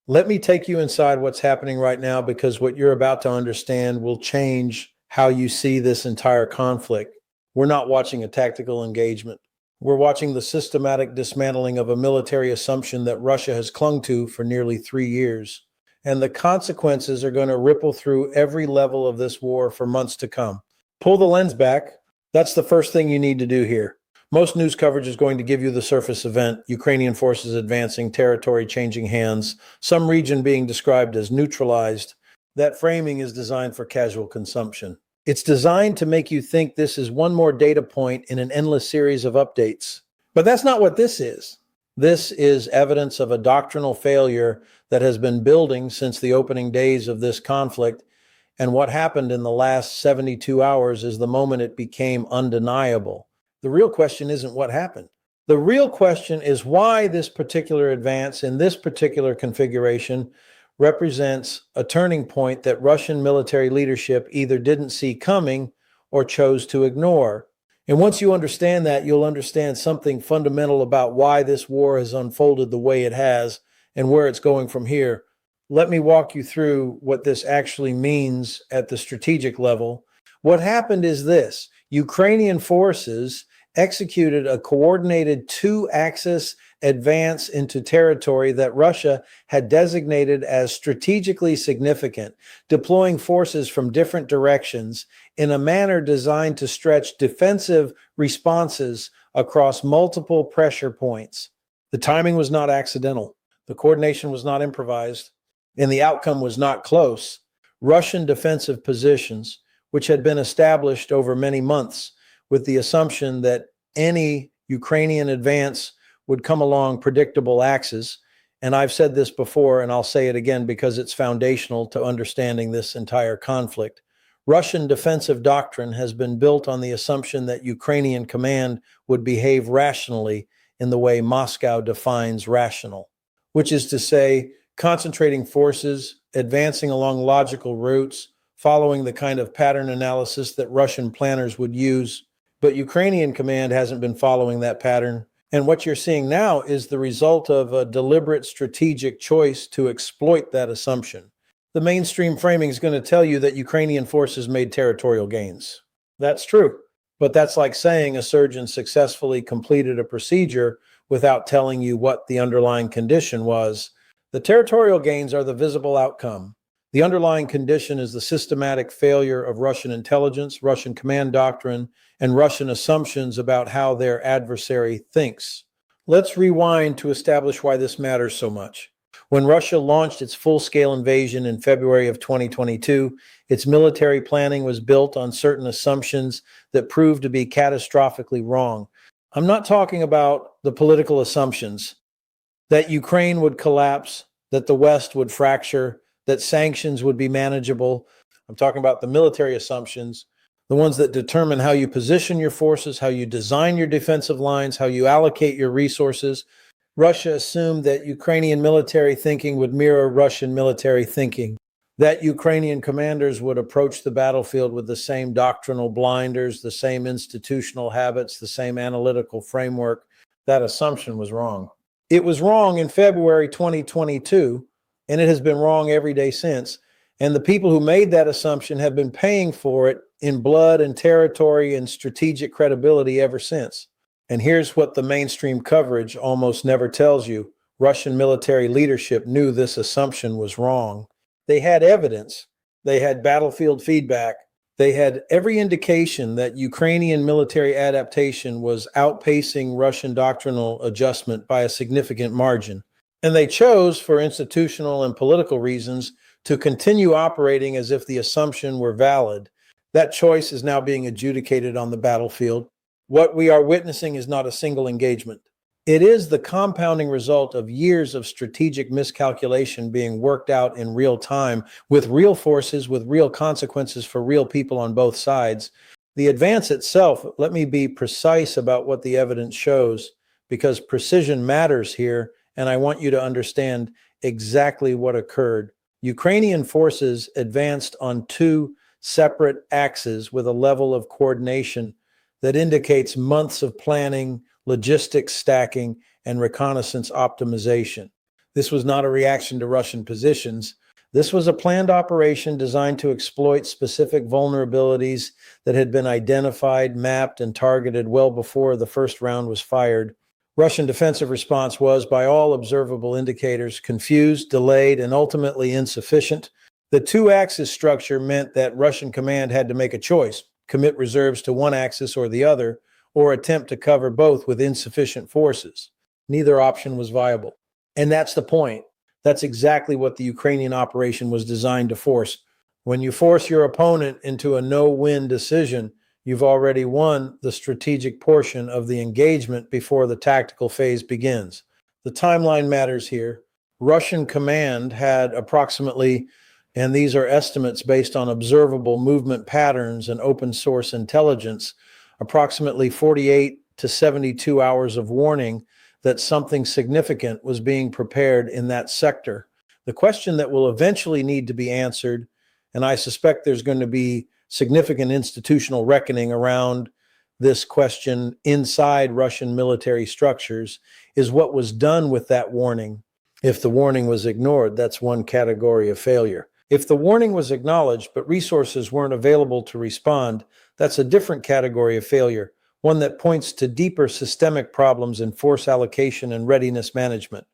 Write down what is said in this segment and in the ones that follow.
Let me take you inside what's happening right now, because what you're about to understand will change how you see this entire conflict. We're not watching a tactical engagement. We're watching the systematic dismantling of a military assumption that Russia has clung to for nearly 3 years. And the consequences are going to ripple through every level of this war for months to come. Pull the lens back. That's the first thing you need to do here. Most news coverage is going to give you the surface event: Ukrainian forces advancing, territory changing hands, some region being described as neutralized. That framing is designed for casual consumption. It's designed to make you think this is one more data point in an endless series of updates. But that's not what this is. This is evidence of a doctrinal failure that has been building since the opening days of this conflict. And what happened in the last 72 hours is the moment it became undeniable. The real question isn't what happened. The real question is why this particular advance in this particular configuration represents a turning point that Russian military leadership either didn't see coming or chose to ignore. And once you understand that, you'll understand something fundamental about why this war has unfolded the way it has and where it's going from here. Let me walk you through what this actually means at the strategic level. What happened is this: Ukrainian forces executed a coordinated two-axis advance into territory that Russia had designated as strategically significant, deploying forces from different directions in a manner designed to stretch defensive responses across multiple pressure points. The timing was not accidental. The coordination was not improvised, and the outcome was not close. Russian defensive positions, which had been established over many months with the assumption that any Ukrainian advance would come along predictable axes. And I've said this before, and I'll say it again because it's foundational to understanding this entire conflict. Russian defensive doctrine has been built on the assumption that Ukrainian command would behave rationally in the way Moscow defines rational, which is to say, concentrating forces, advancing along logical routes, following the kind of pattern analysis that Russian planners would use. But Ukrainian command hasn't been following that pattern. And what you're seeing now is the result of a deliberate strategic choice to exploit that assumption. The mainstream framing is going to tell you that Ukrainian forces made territorial gains. That's true. But that's like saying a surgeon successfully completed a procedure without telling you what the underlying condition was. The territorial gains are the visible outcome. The underlying condition is the systematic failure of Russian intelligence, Russian command doctrine, and Russian assumptions about how their adversary thinks. Let's rewind to establish why this matters so much. When Russia launched its full-scale invasion in February of 2022, its military planning was built on certain assumptions that proved to be catastrophically wrong. I'm not talking about the political assumptions that Ukraine would collapse, that the West would fracture, that sanctions would be manageable. I'm talking about the military assumptions, the ones that determine how you position your forces, how you design your defensive lines, how you allocate your resources. Russia assumed that Ukrainian military thinking would mirror Russian military thinking, that Ukrainian commanders would approach the battlefield with the same doctrinal blinders, the same institutional habits, the same analytical framework. That assumption was wrong. It was wrong in February 2022, and it has been wrong every day since. And the people who made that assumption have been paying for it in blood and territory and strategic credibility ever since. And here's what the mainstream coverage almost never tells you. Russian military leadership knew this assumption was wrong. They had evidence. They had battlefield feedback. They had every indication that Ukrainian military adaptation was outpacing Russian doctrinal adjustment by a significant margin. And they chose, for institutional and political reasons, to continue operating as if the assumption were valid. That choice is now being adjudicated on the battlefield. What we are witnessing is not a single engagement. It is the compounding result of years of strategic miscalculation being worked out in real time with real forces, with real consequences for real people on both sides. The advance itself, let me be precise about what the evidence shows, because precision matters here, and I want you to understand exactly what occurred. Ukrainian forces advanced on two separate axes with a level of coordination that indicates months of planning, logistics stacking, and reconnaissance optimization. This was not a reaction to Russian positions. This was a planned operation designed to exploit specific vulnerabilities that had been identified, mapped, and targeted well before the first round was fired. Russian defensive response was, by all observable indicators, confused, delayed, and ultimately insufficient. The two-axis structure meant that Russian command had to make a choice, commit reserves to one axis or the other, or attempt to cover both with insufficient forces. Neither option was viable. And that's the point. That's exactly what the Ukrainian operation was designed to force. When you force your opponent into a no-win decision, you've already won the strategic portion of the engagement before the tactical phase begins. The timeline matters here. Russian command had approximately, and these are estimates based on observable movement patterns and open source intelligence, approximately 48 to 72 hours of warning that something significant was being prepared in that sector. The question that will eventually need to be answered, and I suspect there's going to be significant institutional reckoning around this question inside Russian military structures, is what was done with that warning. If the warning was ignored, that's one category of failure. If the warning was acknowledged, but resources weren't available to respond, that's a different category of failure, one that points to deeper systemic problems in force allocation and readiness management.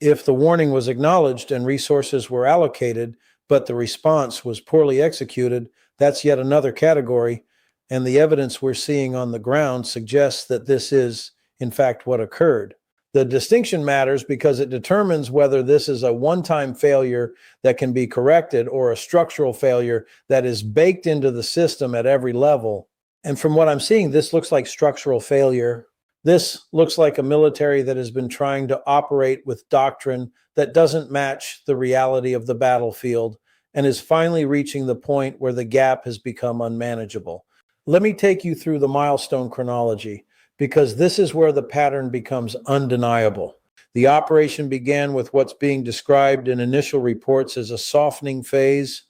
If the warning was acknowledged and resources were allocated, but the response was poorly executed, that's yet another category, and the evidence we're seeing on the ground suggests that this is, in fact, what occurred. The distinction matters because it determines whether this is a one-time failure that can be corrected or a structural failure that is baked into the system at every level. And from what I'm seeing, this looks like structural failure. This looks like a military that has been trying to operate with doctrine that doesn't match the reality of the battlefield and is finally reaching the point where the gap has become unmanageable. Let me take you through the milestone chronology, because this is where the pattern becomes undeniable. The operation began with what's being described in initial reports as a softening phase,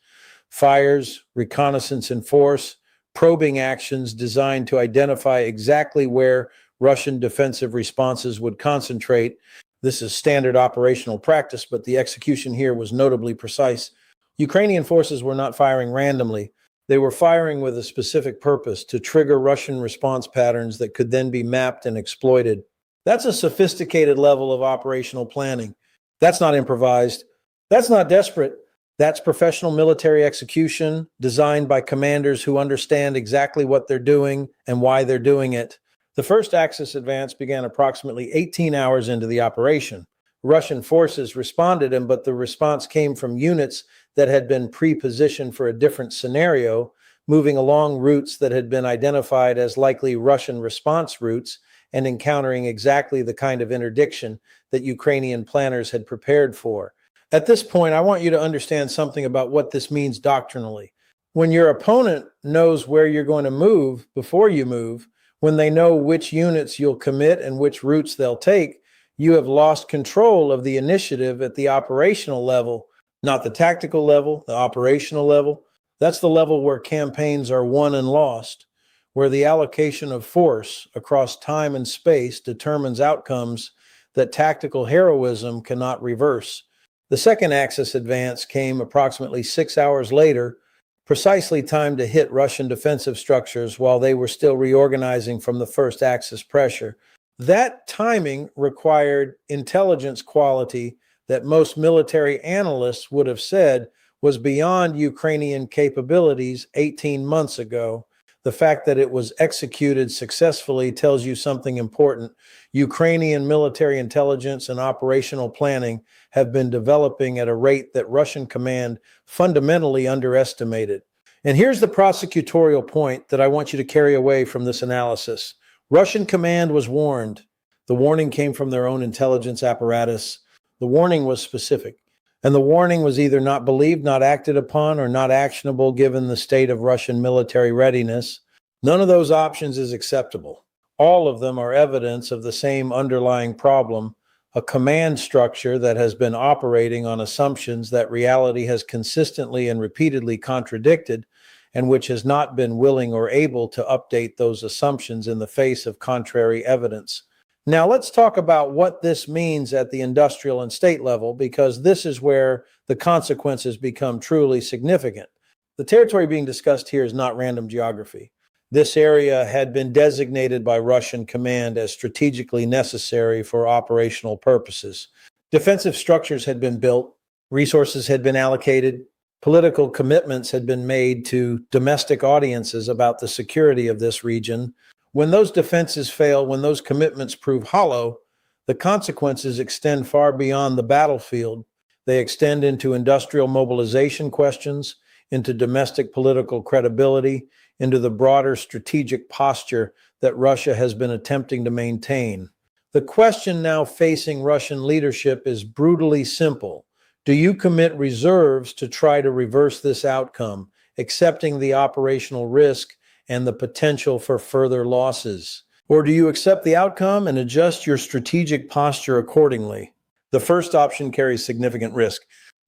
fires, reconnaissance in force, probing actions designed to identify exactly where Russian defensive responses would concentrate. This is standard operational practice, but the execution here was notably precise. Ukrainian forces were not firing randomly. They were firing with a specific purpose to trigger Russian response patterns that could then be mapped and exploited. That's a sophisticated level of operational planning. That's not improvised. That's not desperate. That's professional military execution designed by commanders who understand exactly what they're doing and why they're doing it. The first Axis advance began approximately 18 hours into the operation. Russian forces responded, but the response came from units that had been pre-positioned for a different scenario, moving along routes that had been identified as likely Russian response routes and encountering exactly the kind of interdiction that Ukrainian planners had prepared for. At this point, I want you to understand something about what this means doctrinally. When your opponent knows where you're going to move before you move, when they know which units you'll commit and which routes they'll take, you have lost control of the initiative at the operational level, not the tactical level, the operational level. That's the level where campaigns are won and lost, where the allocation of force across time and space determines outcomes that tactical heroism cannot reverse. The second Axis advance came approximately 6 hours later, precisely timed to hit Russian defensive structures while they were still reorganizing from the first Axis pressure. That timing required intelligence quality that most military analysts would have said was beyond Ukrainian capabilities 18 months ago. The fact that it was executed successfully tells you something important. Ukrainian military intelligence and operational planning have been developing at a rate that Russian command fundamentally underestimated. And here's the prosecutorial point that I want you to carry away from this analysis. Russian command was warned. The warning came from their own intelligence apparatus. The warning was specific. And the warning was either not believed, not acted upon, or not actionable given the state of Russian military readiness. None of those options is acceptable. All of them are evidence of the same underlying problem, a command structure that has been operating on assumptions that reality has consistently and repeatedly contradicted, and which has not been willing or able to update those assumptions in the face of contrary evidence. Now, let's talk about what this means at the industrial and state level, because this is where the consequences become truly significant. The territory being discussed here is not random geography. This area had been designated by Russian command as strategically necessary for operational purposes. Defensive structures had been built, resources had been allocated, political commitments had been made to domestic audiences about the security of this region. When those defenses fail, when those commitments prove hollow, the consequences extend far beyond the battlefield. They extend into industrial mobilization questions, into domestic political credibility, into the broader strategic posture that Russia has been attempting to maintain. The question now facing Russian leadership is brutally simple. Do you commit reserves to try to reverse this outcome, accepting the operational risk and the potential for further losses? Or do you accept the outcome and adjust your strategic posture accordingly? The first option carries significant risk.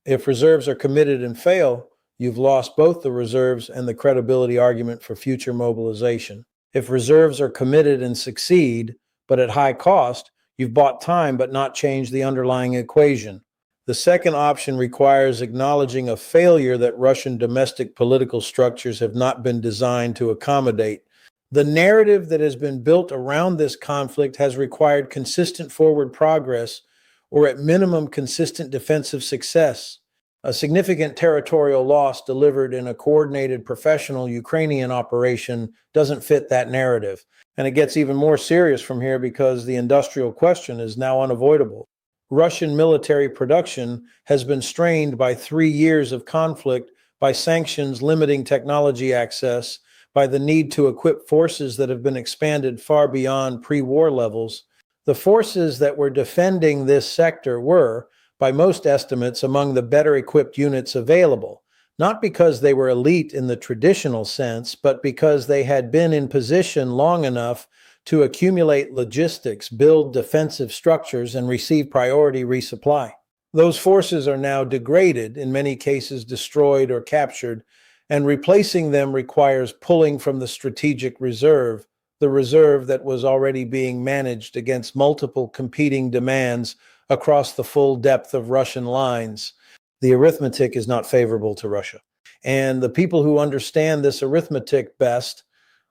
If reserves are committed and fail, you've lost both the reserves and the credibility argument for future mobilization. If reserves are committed and succeed, but at high cost, you've bought time but not changed the underlying equation. The second option requires acknowledging a failure that Russian domestic political structures have not been designed to accommodate. The narrative that has been built around this conflict has required consistent forward progress, or at minimum consistent defensive success. A significant territorial loss delivered in a coordinated professional Ukrainian operation doesn't fit that narrative. And it gets even more serious from here because the industrial question is now unavoidable. Russian military production has been strained by 3 years of conflict, by sanctions limiting technology access, by the need to equip forces that have been expanded far beyond pre-war levels. The forces that were defending this sector were, by most estimates, among the better equipped units available, not because they were elite in the traditional sense, but because they had been in position long enough to accumulate logistics, build defensive structures, and receive priority resupply. Those forces are now degraded, in many cases destroyed or captured, and replacing them requires pulling from the strategic reserve, the reserve that was already being managed against multiple competing demands across the full depth of Russian lines. The arithmetic is not favorable to Russia. And the people who understand this arithmetic best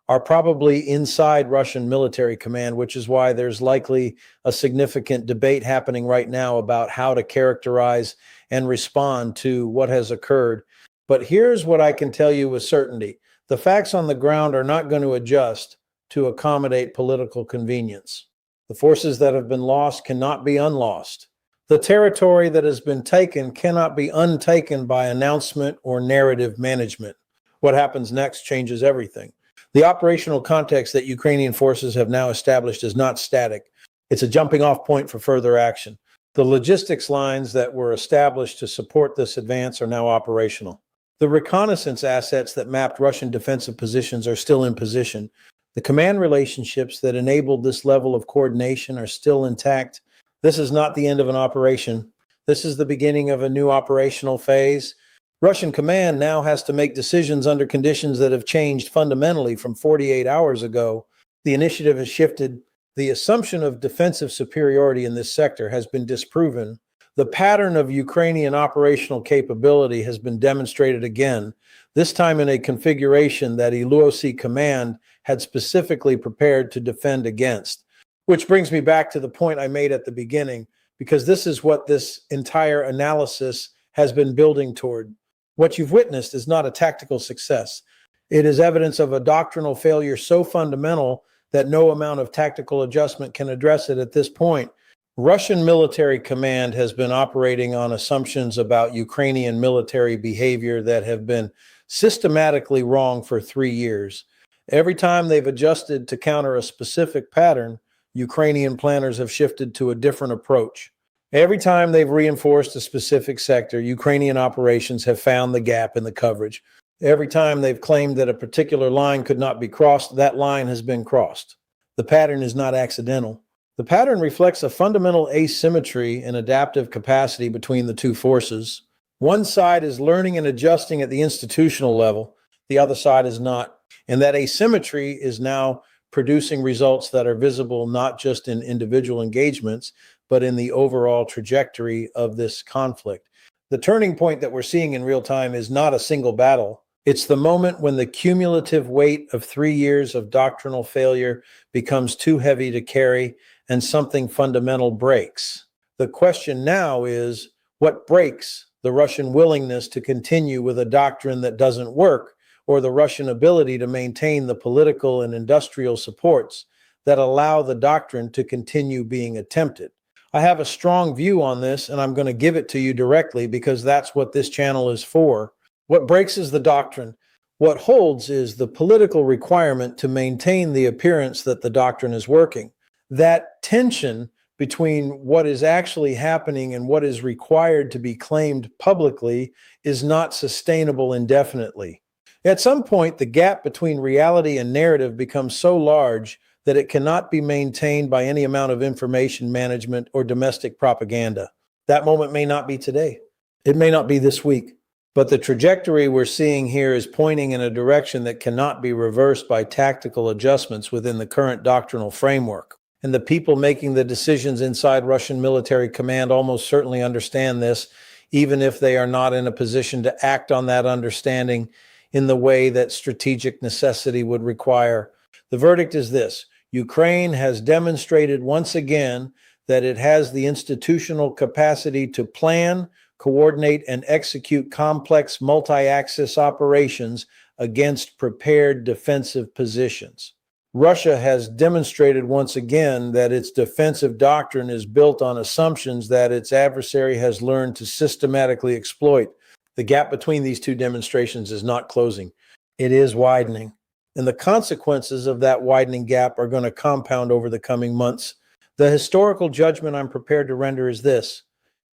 are probably inside Russian military command, which is why there's likely a significant debate happening right now about how to characterize and respond to what has occurred. But here's what I can tell you with certainty. The facts on the ground are not going to adjust to accommodate political convenience. The forces that have been lost cannot be unlost. The territory that has been taken cannot be untaken by announcement or narrative management. What happens next changes everything. The operational context that Ukrainian forces have now established is not static. It's a jumping off point for further action. The logistics lines that were established to support this advance are now operational. The reconnaissance assets that mapped Russian defensive positions are still in position. The command relationships that enabled this level of coordination are still intact. This is not the end of an operation. This is the beginning of a new operational phase. Russian command now has to make decisions under conditions that have changed fundamentally from 48 hours ago. The initiative has shifted. The assumption of defensive superiority in this sector has been disproven. The pattern of Ukrainian operational capability has been demonstrated again, this time in a configuration that Iluosi command had specifically prepared to defend against. Which brings me back to the point I made at the beginning, because this is what this entire analysis has been building toward. What you've witnessed is not a tactical success. It is evidence of a doctrinal failure so fundamental that no amount of tactical adjustment can address it at this point. Russian military command has been operating on assumptions about Ukrainian military behavior that have been systematically wrong for 3 years. Every time they've adjusted to counter a specific pattern, Ukrainian planners have shifted to a different approach. Every time they've reinforced a specific sector, Ukrainian operations have found the gap in the coverage. Every time they've claimed that a particular line could not be crossed, that line has been crossed. The pattern is not accidental. The pattern reflects a fundamental asymmetry in adaptive capacity between the two forces. One side is learning and adjusting at the institutional level. The other side is not. And that asymmetry is now producing results that are visible not just in individual engagements, but in the overall trajectory of this conflict. The turning point that we're seeing in real time is not a single battle. It's the moment when the cumulative weight of 3 years of doctrinal failure becomes too heavy to carry and something fundamental breaks. The question now is, what breaks the Russian willingness to continue with a doctrine that doesn't work, or the Russian ability to maintain the political and industrial supports that allow the doctrine to continue being attempted? I have a strong view on this, and I'm going to give it to you directly because that's what this channel is for. What breaks is the doctrine. What holds is the political requirement to maintain the appearance that the doctrine is working. That tension between what is actually happening and what is required to be claimed publicly is not sustainable indefinitely. At some point, the gap between reality and narrative becomes so large that it cannot be maintained by any amount of information management or domestic propaganda. That moment may not be today. It may not be this week. But the trajectory we're seeing here is pointing in a direction that cannot be reversed by tactical adjustments within the current doctrinal framework. And the people making the decisions inside Russian military command almost certainly understand this, even if they are not in a position to act on that understanding in the way that strategic necessity would require. The verdict is this: Ukraine has demonstrated once again that it has the institutional capacity to plan, coordinate, and execute complex multi-axis operations against prepared defensive positions. Russia has demonstrated once again that its defensive doctrine is built on assumptions that its adversary has learned to systematically exploit. The gap between these two demonstrations is not closing. It is widening. And the consequences of that widening gap are going to compound over the coming months. The historical judgment I'm prepared to render is this: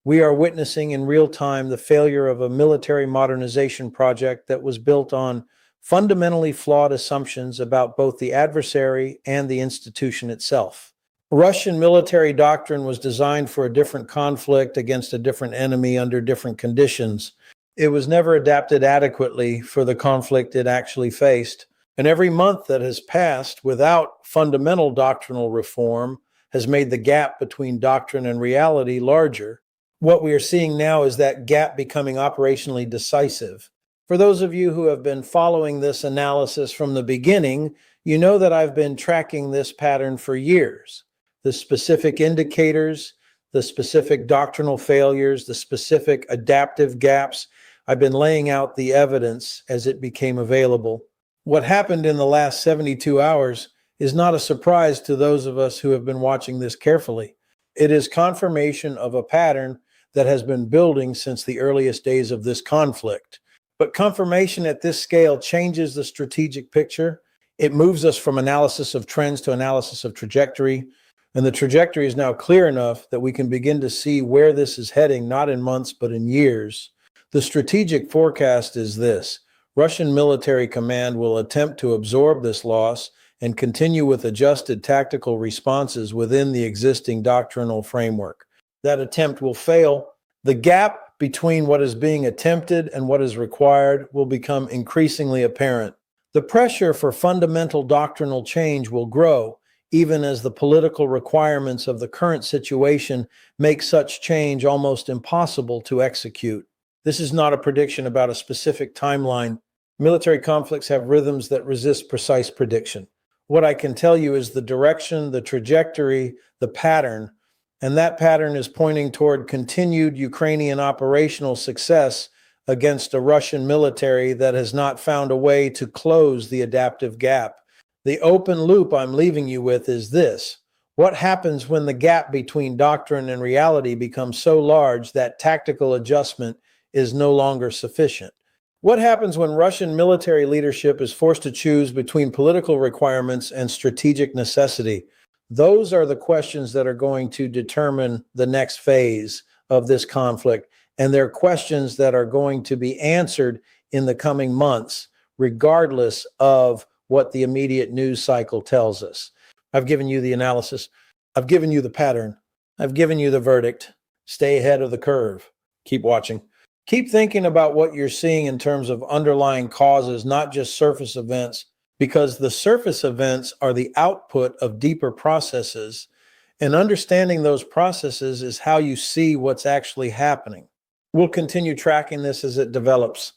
we are witnessing in real time the failure of a military modernization project that was built on fundamentally flawed assumptions about both the adversary and the institution itself. Russian military doctrine was designed for a different conflict against a different enemy under different conditions. It was never adapted adequately for the conflict it actually faced. And every month that has passed without fundamental doctrinal reform has made the gap between doctrine and reality larger. What we are seeing now is that gap becoming operationally decisive. For those of you who have been following this analysis from the beginning, you know that I've been tracking this pattern for years. The specific indicators, the specific doctrinal failures, the specific adaptive gaps. I've been laying out the evidence as it became available. What happened in the last 72 hours is not a surprise to those of us who have been watching this carefully. It is confirmation of a pattern that has been building since the earliest days of this conflict. But confirmation at this scale changes the strategic picture. It moves us from analysis of trends to analysis of trajectory. And the trajectory is now clear enough that we can begin to see where this is heading, not in months, but in years. The strategic forecast is this: Russian military command will attempt to absorb this loss and continue with adjusted tactical responses within the existing doctrinal framework. That attempt will fail. The gap between what is being attempted and what is required will become increasingly apparent. The pressure for fundamental doctrinal change will grow, even as the political requirements of the current situation make such change almost impossible to execute. This is not a prediction about a specific timeline. Military conflicts have rhythms that resist precise prediction. What I can tell you is the direction, the trajectory, the pattern, and that pattern is pointing toward continued Ukrainian operational success against a Russian military that has not found a way to close the adaptive gap. The open loop I'm leaving you with is this: what happens when the gap between doctrine and reality becomes so large that tactical adjustment is no longer sufficient? What happens when Russian military leadership is forced to choose between political requirements and strategic necessity? Those are the questions that are going to determine the next phase of this conflict, and they're questions that are going to be answered in the coming months, regardless of what the immediate news cycle tells us. I've given you the analysis. I've given you the pattern. I've given you the verdict. Stay ahead of the curve. Keep watching. Keep thinking about what you're seeing in terms of underlying causes, not just surface events. because the surface events are the output of deeper processes, and understanding those processes is how you see what's actually happening. We'll continue tracking this as it develops.